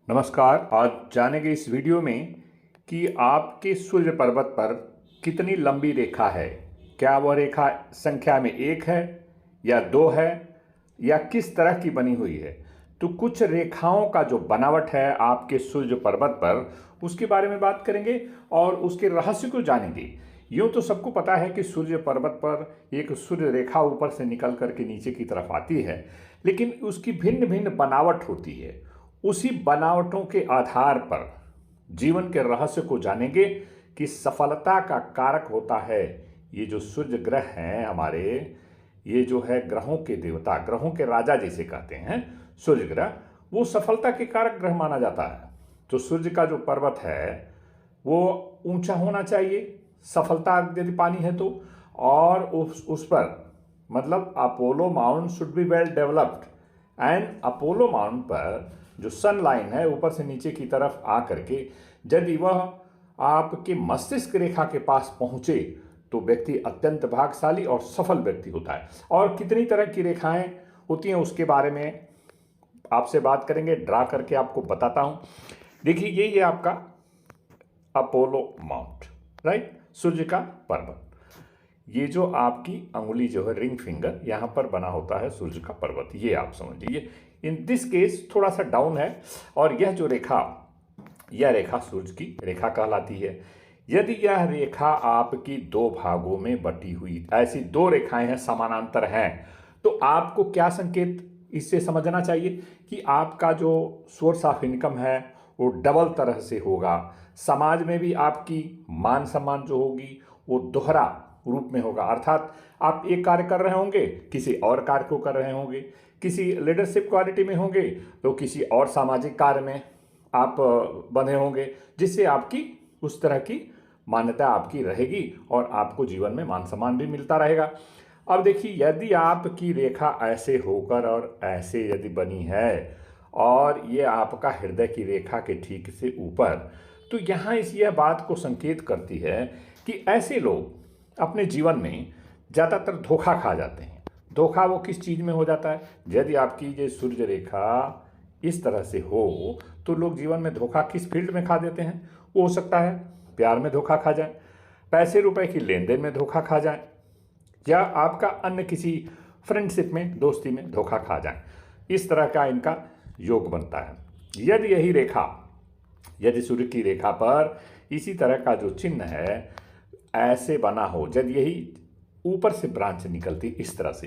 नमस्कार। आज जानेंगे इस वीडियो में कि आपके सूर्य पर्वत पर कितनी लंबी रेखा है। क्या वह रेखा संख्या में एक है या दो है या किस तरह की बनी हुई है। तो कुछ रेखाओं का जो बनावट है आपके सूर्य पर्वत पर, उसके बारे में बात करेंगे और उसके रहस्य को जानेंगे। यूँ तो सबको पता है कि सूर्य पर्वत पर एक सूर्य रेखा ऊपर से निकल करके नीचे की तरफ आती है, लेकिन उसकी भिन्न भिन्न बनावट होती है। उसी बनावटों के आधार पर जीवन के रहस्य को जानेंगे कि सफलता का कारक होता है ये जो सूर्य ग्रह हैं हमारे, ये जो है ग्रहों के देवता, ग्रहों के राजा जिसे कहते हैं सूर्य ग्रह, वो सफलता के कारक ग्रह माना जाता है। तो सूर्य का जो पर्वत है वो ऊंचा होना चाहिए, सफलता यदि पानी है तो, और उस पर मतलब Apollo mount should be well developed. And Apollo mount पर जो सन लाइन है ऊपर से नीचे की तरफ आ करके यदि वह आपके मस्तिष्क रेखा के पास पहुंचे तो व्यक्ति अत्यंत भाग्यशाली और सफल व्यक्ति होता है। और कितनी तरह की रेखाएं होती हैं उसके बारे में आपसे बात करेंगे, ड्रा करके आपको बताता हूं। देखिए ये है आपका अपोलो माउंट, राइट, सूर्य का पर्वत। ये जो आपकी अंगुली जो है रिंग फिंगर, यहाँ पर बना होता है सूर्य का पर्वत, ये आप समझ लीजिए। इन दिस केस थोड़ा सा डाउन है और यह जो रेखा, यह रेखा सूर्य की रेखा कहलाती है। यदि यह रेखा आपकी दो भागों में बटी हुई, ऐसी दो रेखाएं हैं समानांतर हैं, तो आपको क्या संकेत इससे समझना चाहिए कि आपका जो सोर्स ऑफ इनकम है वो डबल तरह से होगा। समाज में भी आपकी मान सम्मान जो होगी वो दोहरा रूप में होगा। अर्थात आप एक कार्य कर रहे होंगे, किसी और कार्य को कर रहे होंगे, किसी लीडरशिप क्वालिटी में होंगे तो किसी और सामाजिक कार्य में आप बंधे होंगे, जिससे आपकी उस तरह की मान्यता आपकी रहेगी और आपको जीवन में मान सम्मान भी मिलता रहेगा। अब देखिए, यदि आपकी रेखा ऐसे होकर और ऐसे यदि बनी है और ये आपका हृदय की रेखा के ठीक से ऊपर, तो यहाँ इस यह बात को संकेत करती है कि ऐसे लोग अपने जीवन में ज़्यादातर धोखा खा जाते हैं। धोखा वो किस चीज़ में हो जाता है, यदि आपकी ये सूर्य रेखा इस तरह से हो तो लोग जीवन में धोखा किस फील्ड में खा देते हैं। वो हो सकता है प्यार में धोखा खा जाए, पैसे रुपए की लेन देन में धोखा खा जाए, या आपका अन्य किसी फ्रेंडशिप में, दोस्ती में धोखा खा जाए। इस तरह का इनका योग बनता है। यदि यही रेखा, यदि सूर्य की रेखा पर इसी तरह का जो चिन्ह है ऐसे बना हो, यदि यही ऊपर से ब्रांच निकलती इस तरह से,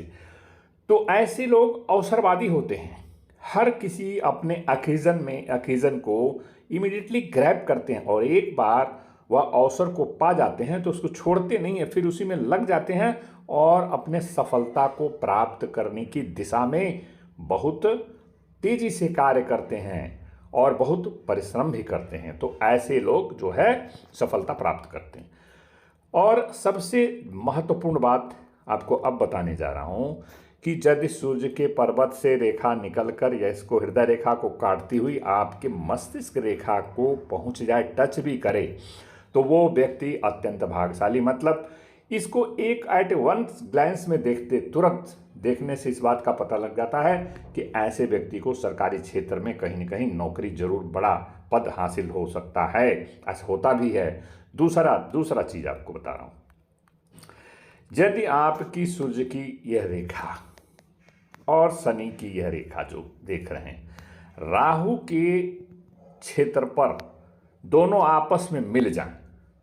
तो ऐसे लोग अवसरवादी होते हैं। हर किसी अपने अकेजन को इमीडिएटली ग्रैब करते हैं और एक बार वह अवसर को पा जाते हैं तो उसको छोड़ते नहीं है, फिर उसी में लग जाते हैं और अपने सफलता को प्राप्त करने की दिशा में बहुत तेजी से कार्य करते हैं और बहुत परिश्रम भी करते हैं। तो ऐसे लोग जो है सफलता प्राप्त करते हैं। और सबसे महत्वपूर्ण बात आपको अब बताने जा रहा हूं कि यदि सूर्य के पर्वत से रेखा निकलकर या इसको हृदय रेखा को काटती हुई आपके मस्तिष्क रेखा को पहुंच जाए, टच भी करे, तो वो व्यक्ति अत्यंत भाग्यशाली, मतलब इसको एक एट वन ग्लैंस में देखते, तुरंत देखने से इस बात का पता लग जाता है कि ऐसे व्यक्ति को सरकारी क्षेत्र में कहीं न कहीं नौकरी जरूर, बड़ा पद हासिल हो सकता है, ऐसा होता भी है। दूसरा चीज आपको बता रहा हूं, यदि आपकी सूर्य की यह रेखा और शनि की यह रेखा जो देख रहे हैं, राहु के क्षेत्र पर दोनों आपस में मिल जाएं।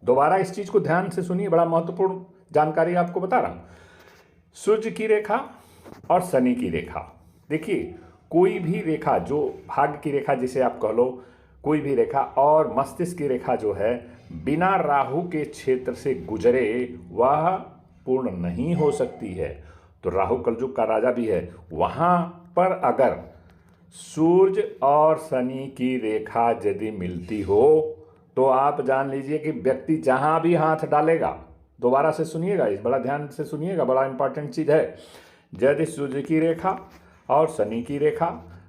दोबारा इस चीज को ध्यान से सुनिए, बड़ा महत्वपूर्ण जानकारी आपको बता रहा हूं। सूर्य की रेखा और शनि की रेखा, देखिए कोई भी रेखा जो भाग्य की रेखा जिसे आप कह लो, कोई भी रेखा, और मस्तिष्क की रेखा जो है बिना राहु के क्षेत्र से गुजरे वह पूर्ण नहीं हो सकती है। तो राहु कलयुग का राजा भी है। वहां पर अगर सूर्य और शनि की रेखा यदि मिलती हो तो आप जान लीजिए कि व्यक्ति जहां भी हाथ डालेगा, दोबारा से सुनिएगा, इस बड़ा ध्यान से सुनिएगा, बड़ा इंपॉर्टेंट चीज है। यदि सूर्य की रेखा और शनि की रेखा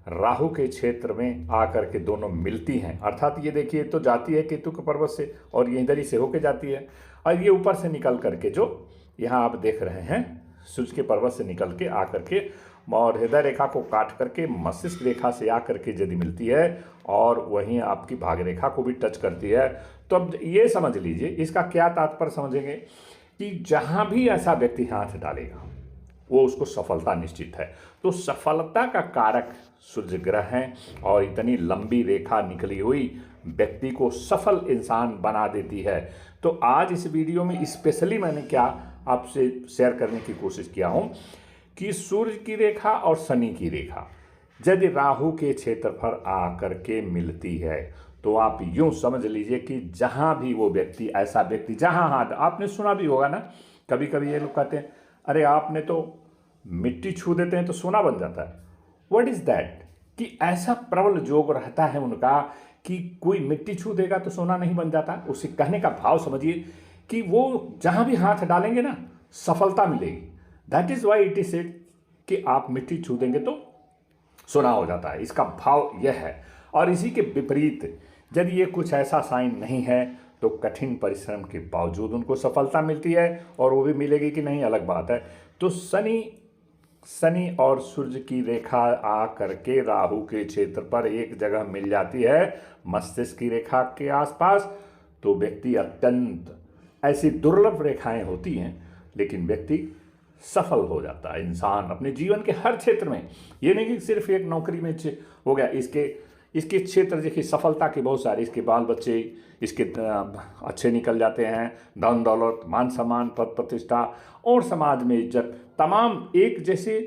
राहु के क्षेत्र में आकर के दोनों मिलती हैं, अर्थात ये देखिए तो जाती है केतु के पर्वत से और ये इधर ही से होके जाती है, और ये ऊपर से निकल करके जो यहाँ आप देख रहे हैं सूर्य के पर्वत से निकल के आकर के और हृदय रेखा को काट करके मस्तिष्क रेखा से आकर के यदि मिलती है और वहीं आपकी भाग्य रेखा को भी टच करती है, तो अब ये समझ लीजिए, इसका क्या तात्पर्य समझेंगे कि जहाँ भी ऐसा व्यक्ति हाथ डालेगा वो उसको सफलता निश्चित है। तो सफलता का कारक सूर्य ग्रह है और इतनी लंबी रेखा निकली हुई व्यक्ति को सफल इंसान बना देती है। तो आज इस वीडियो में स्पेशली मैंने क्या आपसे शेयर करने की कोशिश किया हूँ कि सूर्य की रेखा और शनि की रेखा यदि राहु के क्षेत्र पर आकर के मिलती है तो आप यूं समझ लीजिए कि जहां भी वो व्यक्ति, ऐसा व्यक्ति जहां हाथ, आपने सुना भी होगा ना, कभी कभी ये लोग कहते हैं अरे आपने तो मिट्टी छू देते हैं तो सोना बन जाता है। What is that? कि ऐसा प्रबल जोग रहता है उनका कि कोई मिट्टी छू देगा तो सोना नहीं बन जाता। उसे कहने का भाव समझिए कि वो जहां भी हाथ डालेंगे ना सफलता मिलेगी। That is why it is said कि आप मिट्टी छू देंगे तो सोना हो जाता है। इसका भाव यह है। और इसी के विपरीत यदि ये कुछ ऐसा साइन नहीं है तो कठिन परिश्रम के बावजूद उनको सफलता मिलती है, और वो भी मिलेगी कि नहीं अलग बात है। तो शनि और सूर्य की रेखा आ करके राहु के क्षेत्र पर एक जगह मिल जाती है मस्तिष्क की रेखा के आसपास, तो व्यक्ति अत्यंत, ऐसी दुर्लभ रेखाएं होती हैं लेकिन व्यक्ति सफल हो जाता है। इंसान अपने जीवन के हर क्षेत्र में, ये नहीं कि सिर्फ एक नौकरी में हो गया, इसके क्षेत्र देखिए सफलता के बहुत सारे, इसके बाल बच्चे इसके अच्छे निकल जाते हैं, धन दौलत, मान सम्मान, पद प्रतिष्ठा और समाज में इज्जत, तमाम एक जैसे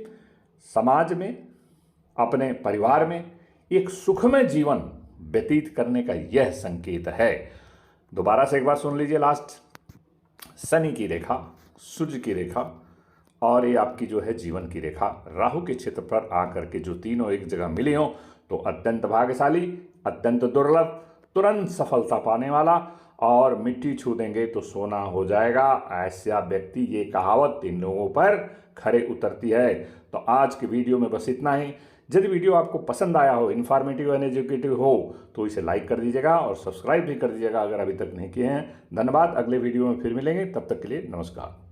समाज में, अपने परिवार में एक सुखमय जीवन व्यतीत करने का यह संकेत है। दोबारा से एक बार सुन लीजिए लास्ट, शनि की रेखा, सूर्य की रेखा और ये आपकी जो है जीवन की रेखा राहु के क्षेत्र पर आकर के जो तीनों एक जगह मिले हों तो अत्यंत भाग्यशाली, अत्यंत दुर्लभ, तुरंत सफलता पाने वाला, और मिट्टी छू देंगे तो सोना हो जाएगा, ऐसा व्यक्ति, ये कहावत इन लोगों पर खरे उतरती है। तो आज के वीडियो में बस इतना ही। यदि वीडियो आपको पसंद आया हो, इन्फॉर्मेटिव एंड एजुकेटिव हो, तो इसे लाइक कर दीजिएगा और सब्सक्राइब भी कर दीजिएगा अगर अभी तक नहीं किए हैं। धन्यवाद। अगले वीडियो में फिर मिलेंगे, तब तक के लिए नमस्कार।